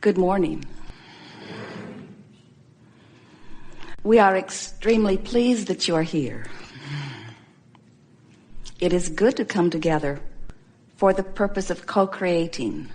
Good morning. We are extremely pleased that you are here. It is good to come together for the purpose of co-creating.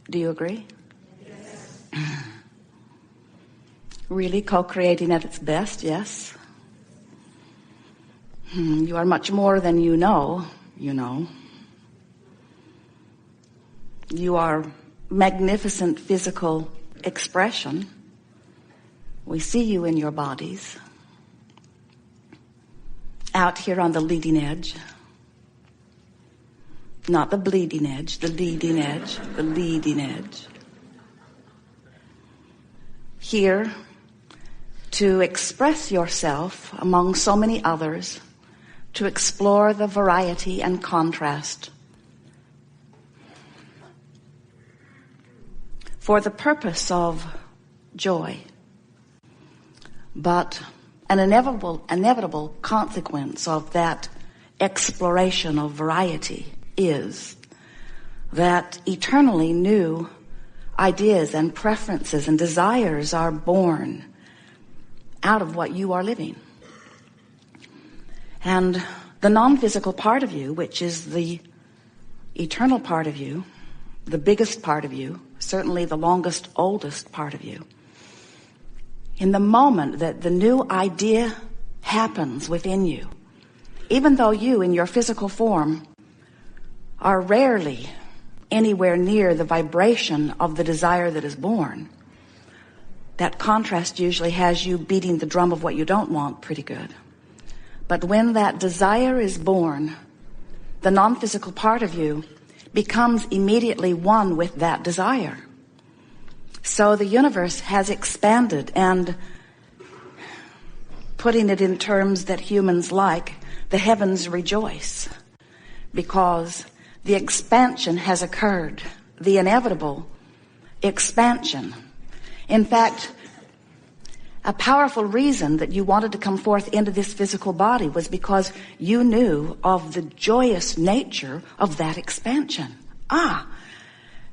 Do you agree? Yes. Really co-creating at its best, yes? You are much more than you know. You are magnificent physical expression. We see you in your bodies, out here on the leading edge. Not the bleeding edge, the leading edge, the leading edge. Here to express yourself among so many others, to explore the variety and contrast, for the purpose of joy. But an inevitable consequence of that exploration of variety is that eternally new ideas and preferences and desires are born out of what you are living. And the non-physical part of you, which is the eternal part of you, the biggest part of you, certainly the longest, oldest part of you, in the moment that the new idea happens within you, even though you in your physical form are rarely anywhere near the vibration of the desire that is born, that contrast usually has you beating the drum of what you don't want pretty good. But when that desire is born, the non-physical part of you becomes immediately one with that desire. So the universe has expanded, and putting it in terms that humans like, the heavens rejoice because the expansion has occurred, the inevitable expansion. In fact, a powerful reason that you wanted to come forth into this physical body was because you knew of the joyous nature of that expansion.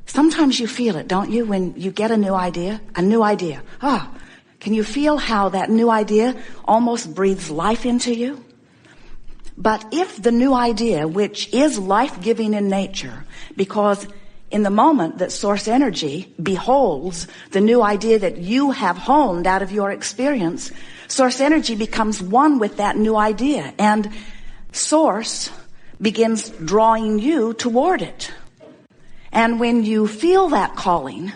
Sometimes you feel it, don't you, when you get a new idea? Can you feel how that new idea almost breathes life into you? But if the new idea, which is life-giving in nature, because in the moment that source energy beholds the new idea that you have honed out of your experience, source energy becomes one with that new idea, and source begins drawing you toward it. And when you feel that calling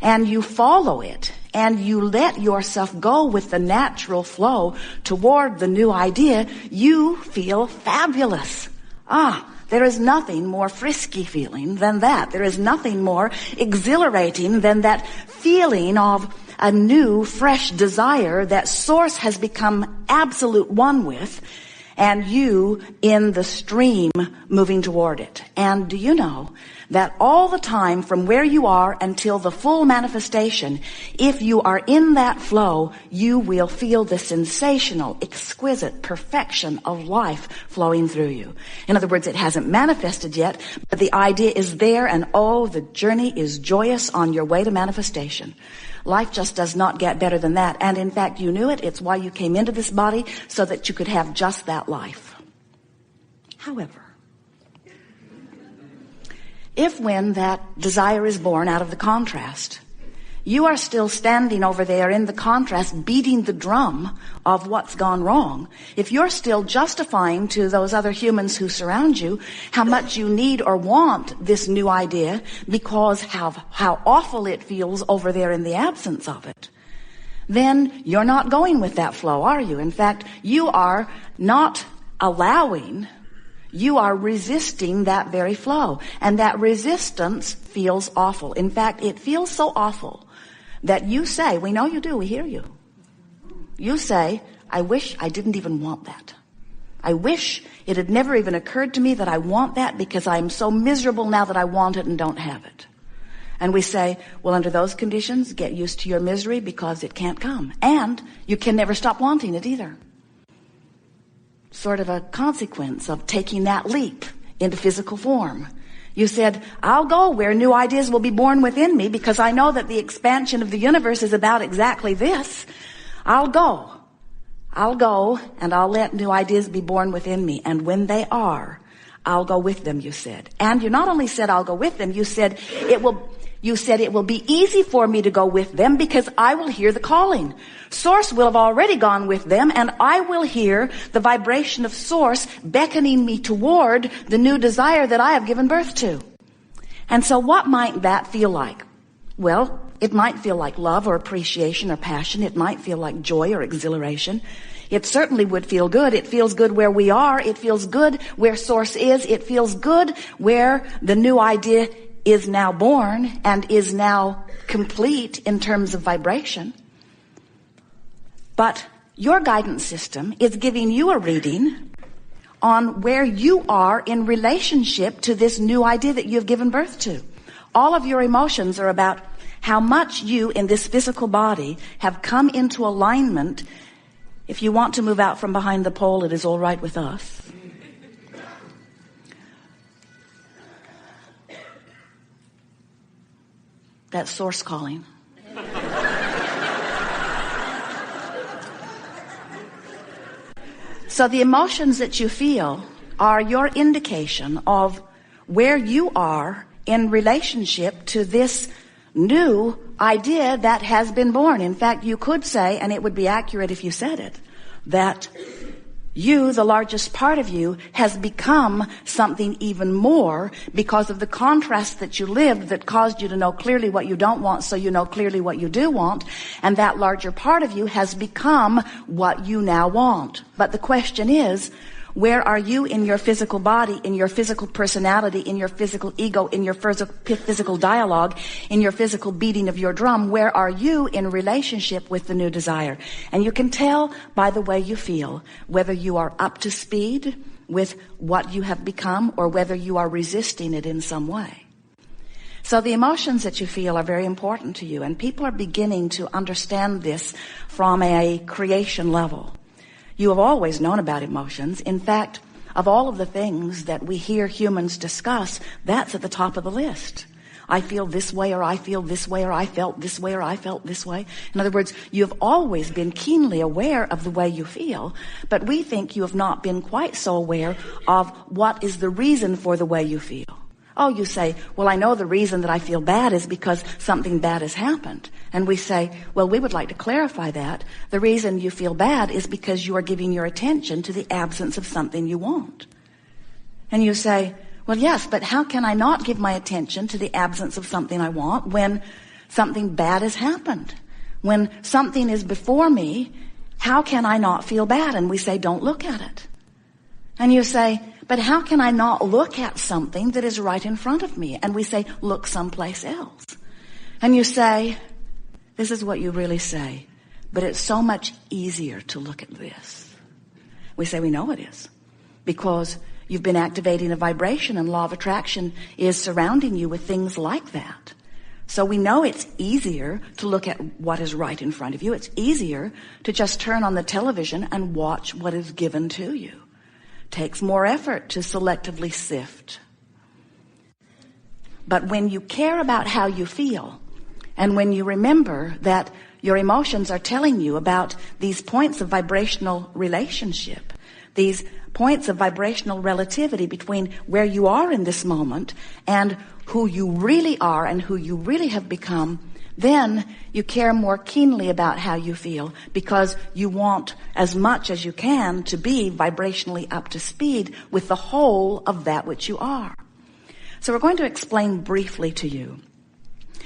and you follow it and you let yourself go with the natural flow toward the new idea, you feel fabulous. There is nothing more frisky feeling than that. There is nothing more exhilarating than that feeling of a new, fresh desire that source has become absolute one with, and you in the stream moving toward it. And do you know that all the time from where you are until the full manifestation, if you are in that flow, you will feel the sensational, exquisite perfection of life flowing through you. In other words, it hasn't manifested yet, but the idea is there, and the journey is joyous on your way to manifestation. Life just does not get better than that. And in fact, you knew it. It's why you came into this body, so that you could have just that life. However, if when that desire is born out of the contrast, you are still standing over there in the contrast, beating the drum of what's gone wrong, if you're still justifying to those other humans who surround you how much you need or want this new idea because how awful it feels over there in the absence of it, then you're not going with that flow, are you? In fact, you are not allowing, you are resisting that very flow. And that resistance feels awful. In fact, it feels so awful that you say, we know you do, we hear you. You say, I wish I didn't even want that. I wish it had never even occurred to me that I want that, because I'm so miserable now that I want it and don't have it. And we say, well, under those conditions, get used to your misery because it can't come. And you can never stop wanting it either. Sort of a consequence of taking that leap into physical form. You said, I'll go where new ideas will be born within me because I know that the expansion of the universe is about exactly this. I'll go and I'll let new ideas be born within me. And when they are, I'll go with them, you said. And you not only said I'll go with them, you said it will be easy for me to go with them because I will hear the calling. Source will have already gone with them, and I will hear the vibration of Source beckoning me toward the new desire that I have given birth to. And so what might that feel like? Well, it might feel like love or appreciation or passion. It might feel like joy or exhilaration. It certainly would feel good. It feels good where we are. It feels good where Source is. It feels good where the new idea is now born and is now complete in terms of vibration. But your guidance system is giving you a reading on where you are in relationship to this new idea that you've given birth to. All of your emotions are about how much you in this physical body have come into alignment. If you want to move out from behind the pole, it is all right with us. That's Source calling. So the emotions that you feel are your indication of where you are in relationship to this new idea that has been born. In fact, you could say, and it would be accurate if you said it, that you, the largest part of you, has become something even more because of the contrast that you lived that caused you to know clearly what you don't want, so you know clearly what you do want. And that larger part of you has become what you now want. But the question is, where are you in your physical body, in your physical personality, in your physical ego, in your physical dialogue, in your physical beating of your drum? Where are you in relationship with the new desire? And you can tell by the way you feel whether you are up to speed with what you have become or whether you are resisting it in some way. So the emotions that you feel are very important to you, and people are beginning to understand this from a creation level. You have always known about emotions. In fact, of all of the things that we hear humans discuss, that's at the top of the list. I feel this way, or I feel this way, or I felt this way, or I felt this way. In other words, you've always been keenly aware of the way you feel, but we think you have not been quite so aware of what is the reason for the way you feel. Oh, you say, well, I know the reason that I feel bad is because something bad has happened. And we say, well, we would like to clarify that. The reason you feel bad is because you are giving your attention to the absence of something you want. And you say, well, yes, but how can I not give my attention to the absence of something I want when something bad has happened? When something is before me, how can I not feel bad? And we say, don't look at it. And you say, but how can I not look at something that is right in front of me? And we say, look someplace else. And you say, this is what you really say, but it's so much easier to look at this. We say, we know it is, because you've been activating a vibration, and law of attraction is surrounding you with things like that. So we know it's easier to look at what is right in front of you. It's easier to just turn on the television and watch what is given to you. Takes more effort to selectively sift. But when you care about how you feel, and when you remember that your emotions are telling you about these points of vibrational relationship, these points of vibrational relativity between where you are in this moment and who you really are and who you really have become, then you care more keenly about how you feel, because you want as much as you can to be vibrationally up to speed with the whole of that which you are. So we're going to explain briefly to you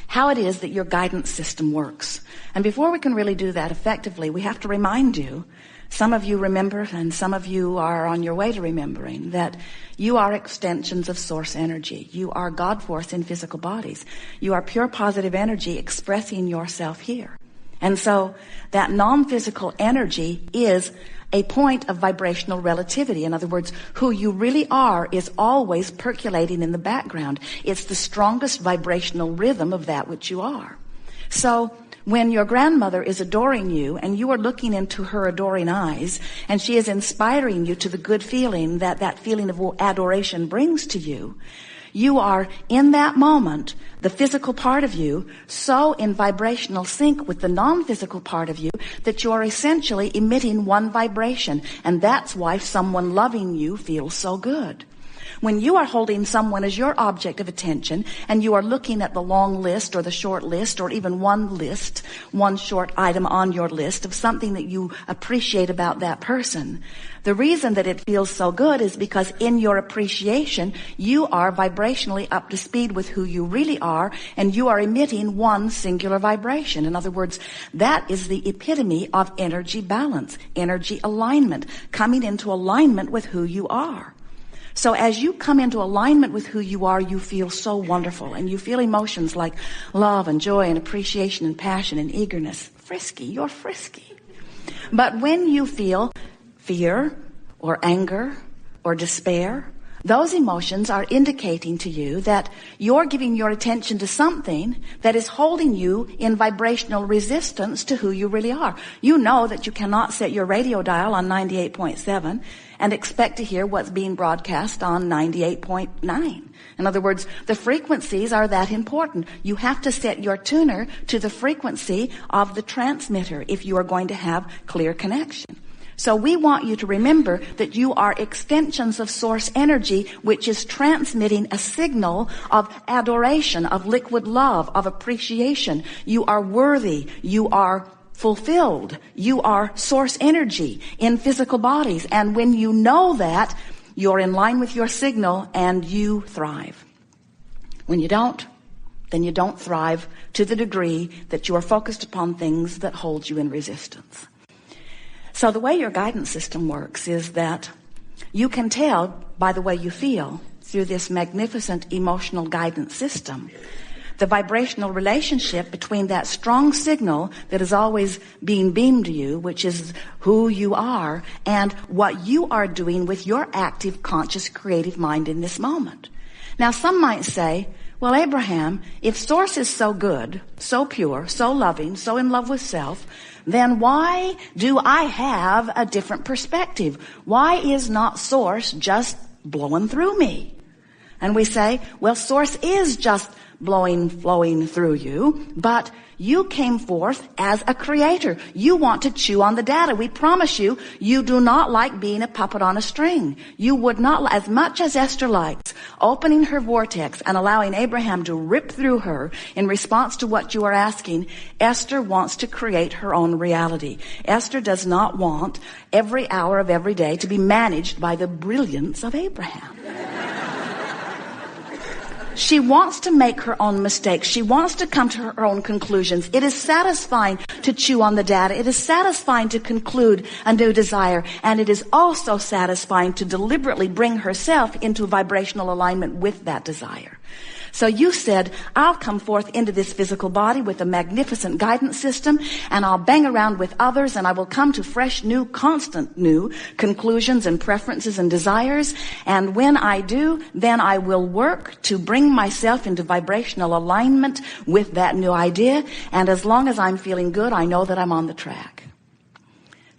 how it is that your guidance system works. And before we can really do that effectively, we have to remind you, some of you remember and some of you are on your way to remembering, that you are extensions of source energy. You are God force in physical bodies. You are pure positive energy expressing yourself here. And so that non-physical energy is a point of vibrational relativity. In other words, who you really are is always percolating in the background. It's the strongest vibrational rhythm of that which you are. So when your grandmother is adoring you and you are looking into her adoring eyes and she is inspiring you to the good feeling that that feeling of adoration brings to you, You are, in that moment, the physical part of you, so in vibrational sync with the non-physical part of you that you are essentially emitting one vibration. And that's why someone loving you feels so good. When you are holding someone as your object of attention and you are looking at the long list or the short list or even one list, one short item on your list of something that you appreciate about that person, the reason that it feels so good is because in your appreciation, you are vibrationally up to speed with who you really are, and you are emitting one singular vibration. In other words, that is the epitome of energy balance, energy alignment, coming into alignment with who you are. So as you come into alignment with who you are, you feel so wonderful, and you feel emotions like love and joy and appreciation and passion and eagerness. Frisky, you're frisky. But when you feel fear or anger or despair, those emotions are indicating to you that you're giving your attention to something that is holding you in vibrational resistance to who you really are. You know that you cannot set your radio dial on 98.7 and expect to hear what's being broadcast on 98.9. In other words, the frequencies are that important. You have to set your tuner to the frequency of the transmitter if you are going to have clear connection. So we want you to remember that you are extensions of source energy, which is transmitting a signal of adoration, of liquid love, of appreciation. You are worthy. You are fulfilled. You are source energy in physical bodies. And when you know that, you're in line with your signal and you thrive. When you don't, then you don't thrive to the degree that you are focused upon things that hold you in resistance. So the way your guidance system works is that you can tell by the way you feel through this magnificent emotional guidance system the vibrational relationship between that strong signal that is always being beamed to you, which is who you are, and what you are doing with your active, conscious, creative mind in this moment. Now, some might say, well, Abraham, if Source is so good, so pure, so loving, so in love with self, then why do I have a different perspective? Why is not Source just blowing through me? And we say, well, Source is just flowing through you, but you came forth as a creator. You want to chew on the data. We promise you, you do not like being a puppet on a string. You would not, as much as Esther likes opening her vortex and allowing Abraham to rip through her in response to what you are asking, Esther wants to create her own reality. Esther does not want every hour of every day to be managed by the brilliance of Abraham. She wants to make her own mistakes. She wants to come to her own conclusions. It is satisfying to chew on the data. It is satisfying to conclude a new desire. And it is also satisfying to deliberately bring herself into vibrational alignment with that desire. So you said, I'll come forth into this physical body with a magnificent guidance system, and I'll bang around with others, and I will come to fresh, new, constant new conclusions and preferences and desires. And when I do, then I will work to bring myself into vibrational alignment with that new idea. And as long as I'm feeling good, I know that I'm on the track.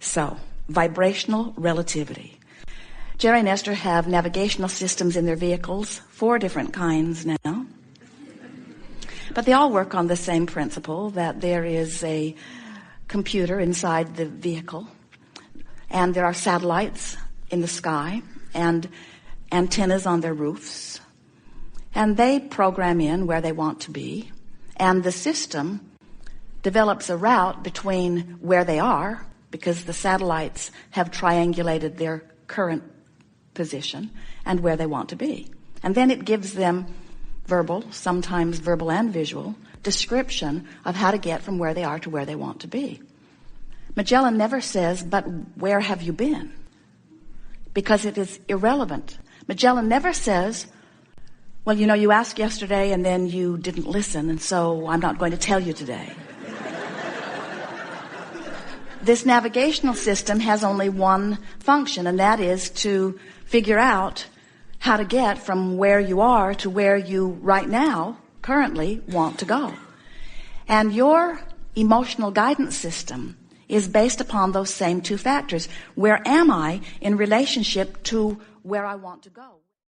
So, vibrational relativity. Jerry and Esther have navigational systems in their vehicles, 4 different kinds now. But they all work on the same principle, that there is a computer inside the vehicle, and there are satellites in the sky, and antennas on their roofs, and they program in where they want to be, and the system develops a route between where they are, because the satellites have triangulated their current position and where they want to be. And then it gives them verbal, sometimes verbal and visual, description of how to get from where they are to where they want to be. Magellan never says, but where have you been? Because it is irrelevant. Magellan never says, well, you know, you asked yesterday and then you didn't listen, and so I'm not going to tell you today. This navigational system has only one function, and that is to figure out how to get from where you are to where you right now, currently, want to go. And your emotional guidance system is based upon those same 2 factors. Where am I in relationship to where I want to go?